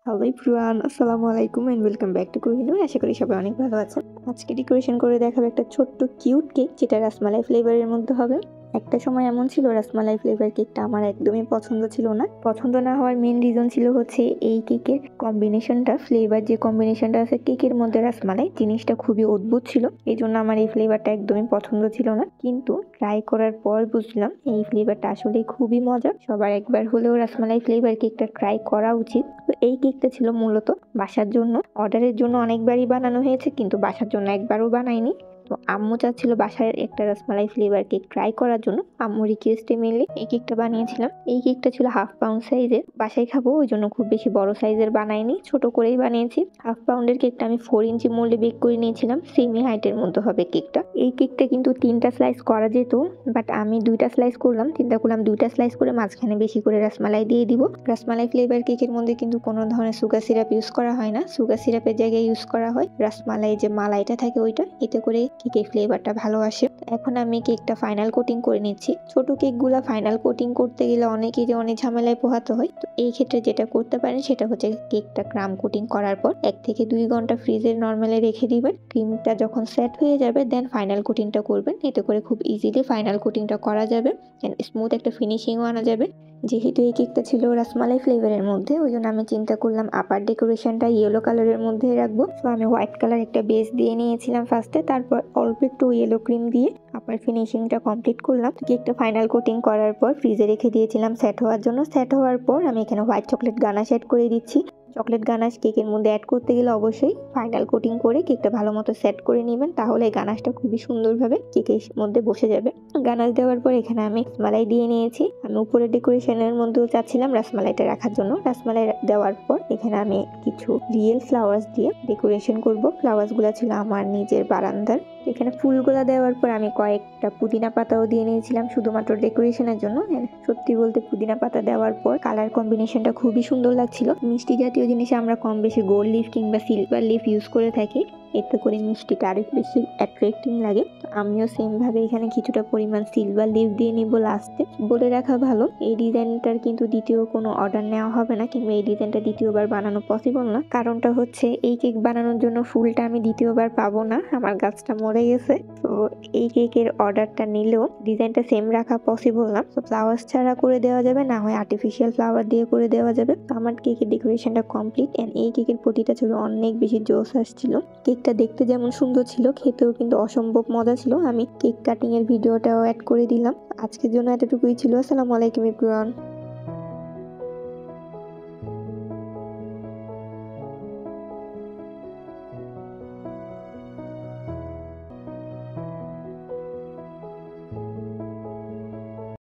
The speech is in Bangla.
হ্যালো এভরিওয়ান, আসসালামু আলাইকুম and welcome back to Kohinoor. আশা করি সবাই অনেক ভালো আছেন। আজকে ডেকোরেশন করে দেখাবো একটা ছোট্ট কিউট কেক, যেটা রাসমালাই ফ্লেভারের মধ্যে হবে। একটা সময় এমন ছিল রাসমালাই ফ্লেভার কেকটা আমার একদমই পছন্দ ছিল না। পছন্দ না হওয়ার মেন রিজন ছিল হচ্ছে এই কেকের কম্বিনেশনটা, ফ্লেভার যে কম্বিনেশনটা আছে কেকের মধ্যে রাসমালাই, জিনিসটা খুবই অদ্ভুত ছিল। এই জন্য আমার এই ফ্লেভারটা একদমই পছন্দ ছিল না, কিন্তু ট্রাই করার পর বুঝলাম এই ফ্লেভারটা আসলে খুবই মজা। সবার একবার হলেও রাসমালাই ফ্লেভার কেকটা ট্রাই করা উচিত। তো এই কেকটা ছিল মূলত বাসার জন্য, অর্ডারের জন্য অনেকবারই বানানো হয়েছে, কিন্তু বাসার জন্য একবারও বানাইনি। তো আম্মু চাচ্ছিল বাসায় একটা রসমালাই ফ্লেভার কেক ট্রাই করার জন্য। আম্মু রিকোয়েস্টে মেনলি এই কেকটা বানিয়েছিলাম। এই কেকটা ছিল 1/2 পাউন্ড সাইজের। বাসায় খাবো ওই জন্য খুব বেশি বড় সাইজের বানাইনি, ছোট করেই বানিয়েছি। 1/2 পাউন্ডের কেকটা আমি 4 ইঞ্চি মোল্ডে বেক করে নিয়েছিলাম। সেমি হাইটের মধ্যে হবে কেকটা। এই কেকটা কিন্তু 3টা স্লাইস করা যেত, বাট আমি 2টা স্লাইস করলাম। চিন্তা করলাম 2টা স্লাইস করে মাঝখানে বেশি করে রসমালাই দিয়ে দিব। রসমালাই ফ্লেভার কেকের মধ্যে কিন্তু কোনো ধরনের সুগার সিরাপ ইউজ করা হয় না। সুগার সিরাপের জায়গায় ইউজ করা হয় রসমালাই যে মালাইটা থাকে ওইটা, এতে করে কেকের ফ্লেভারটা ভালো আসে। এখন আমি কেকটা ফাইনাল কোটিং করে নিচ্ছি। ছোট কেকগুলা ফাইনাল কোটিং করতে গেলে অনেকেরই অনেক ঝামেলায় পোহাতে হয়। তো এই ক্ষেত্রে যেটা করতে পারেন সেটা হচ্ছে কেকটা ক্রাম কোটিং করার পর 1 থেকে 2 ঘন্টা ফ্রিজের নর্মালে রেখে দিবেন। ক্রিমটা যখন সেট হয়ে যাবে দেন ফাইনাল কোটিংটা করবেন। এতে করে খুব ইজিলি ফাইনাল কোটিংটা করা যাবে, স্মুথ একটা ফিনিশিংও আনা যাবে। যেহেতু এই কেকটা ছিল রাসমালাই ফ্লেভারের মধ্যে, ওই জন্য আমি চিন্তা করলাম আপার ডেকোরেশনটা ইয়েলো কালারের মধ্যে রাখবো। তো আমি হোয়াইট কালার একটা বেস দিয়ে নিয়েছিলাম ফার্স্টে, তারপর অল্প একটু ইয়েলো ক্রিম দিয়ে আপার ফিনিশিংটা কমপ্লিট করলাম। কেকটা ফাইনাল কোটিং করার পর ফ্রিজে রেখে দিয়েছিলাম সেট হওয়ার জন্য। সেট হওয়ার পর আমি এখানে হোয়াইট চকলেট গানাশ অ্যাড করে দিচ্ছি। চকলেট গানাশ কেকের মধ্যে অ্যাড করতে গেলে অবশ্যই ফাইনাল কোটিং করে কেকটা ভালো মতো সেট করে নেবেন, তাহলে এই গানাশটা খুবই সুন্দরভাবে কেকের মধ্যে বসে যাবে। গানাশ দেওয়ার পর এখানে আমি রসমালাই দিয়ে নিয়েছি। আমি উপরে ডেকোরেশনের মধ্যেও চাচ্ছিলাম রসমালাইটা রাখার জন্য। রসমালাই দেওয়ার পর এখানে আমি কিছু রিয়েল ফ্লাওয়ার্স দিয়ে ডেকোরেশন করব। ফ্লাওয়ার্সগুলো ছিল আমার নিজের বারান্দার। এখানে ফুলগুলা দেওয়ার পর আমি কয়েকটা পুদিনা পাতাও দিয়ে নিয়েছিলাম শুধুমাত্র ডেকোরেশনের জন্য। সত্যি বলতে পুদিনা পাতা দেওয়ার পর কালার কম্বিনেশনটা খুবই সুন্দর লাগছিল। মিষ্টি জাতীয় জিনিসে আমরা কম বেশি গোল্ড লিফ কিংবা সিলভার লিফ ইউজ করে থাকি, এতে করে মিষ্টিটা আরো বেশি অ্যাট্রাক্টিং লাগে। তো আমিও সেম ভাবে এখানে কিছুটা পরিমাণ সিলভার লিফ দিয়ে নিব লাস্টে। বলে রাখা ভালো, এই ডিজাইনটার কিন্তু দ্বিতীয় কোনো অর্ডার নেওয়া হবে না, কিংবা এই ডিজাইনটা দ্বিতীয়বার বানানো পসিবল না। কারণটা হচ্ছে এই কেক বানানোর জন্য ফুলটা আমি দ্বিতীয়বার পাবো না, আমার গাছটা মরে গেছে। তো এই কেকের অর্ডারটা নিলেও ডিজাইনটা সেম রাখা পসিবল না। তো ফ্লাওয়ার্স ছাড়া করে দেওয়া যাবে, না হয় আর্টিফিশিয়াল ফ্লাওয়ার দিয়ে করে দেওয়া যাবে। তো আমার কেকের ডেকোরেশনটা কমপ্লিট, এন্ড এই কেকের প্রতিটা ছবি অনেক বেশি জোস আসছিল। কেকটা দেখতে যেমন সুন্দর ছিল, খেতেও কিন্তু অসম্ভব মজা ছিল। আমি কেক কাটিং এর ভিডিওটাও অ্যাড করে দিলাম। আজকের জন্য এতটুকুই ছিল। আসসালামু আলাইকুম এভরিওয়ান।